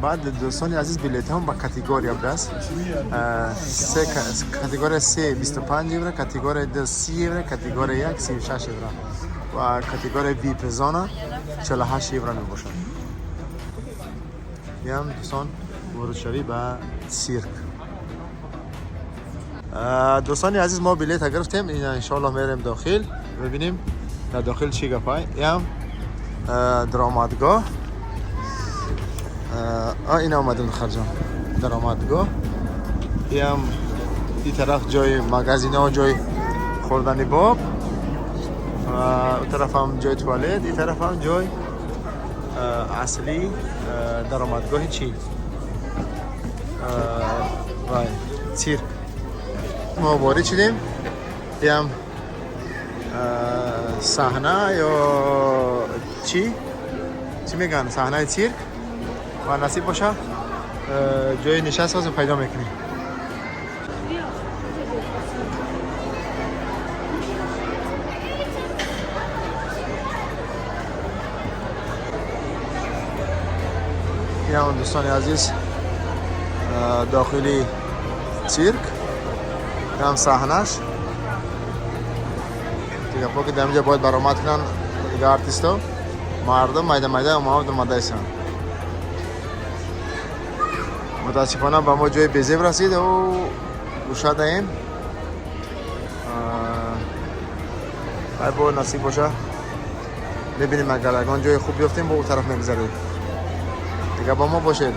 بعد دوستان عزیز بلیط هم با کاتگوری بوده است. کاتگوری 3 25 یورو، کاتگوری 2 30 یورو، کاتگوری 1 36 یورو و کاتگوری ویپ زونا 48 یورو می باشد. میام دوستان ورودشوی به سیرک. دوستان عزیز ما بلیط گرفتیم، این ان شاء الله میریم داخل ببینیم در داخل چی گپای. ام درآمدگاه این اومدن خرجان درآمدگاه. ام این طرف جای مغازین ها، جای خوردن باب، اون طرف هم جای توالت، این طرف هم جای اصلی درآمدگاه چی وای سیرک. ما وارد شدیم. هم صحنه یا چی میگن، صحنه سیرک و نصیب باشه جای نشست رو پیدا میکنیم. یا دوستان عزیز داخلی سیرک هم صحنهش دیگه پاکی دمیجا باید برآمد کنن دیگه آرتیستا مردم میده اومده ایستن. متاسفانه با ما جای بزیب رسید و گوشه این ای با نصیب باشه ببینیم اگر اگان جای خوب بیفتیم با اون طرف میگذاریم دیگه با ما باشید.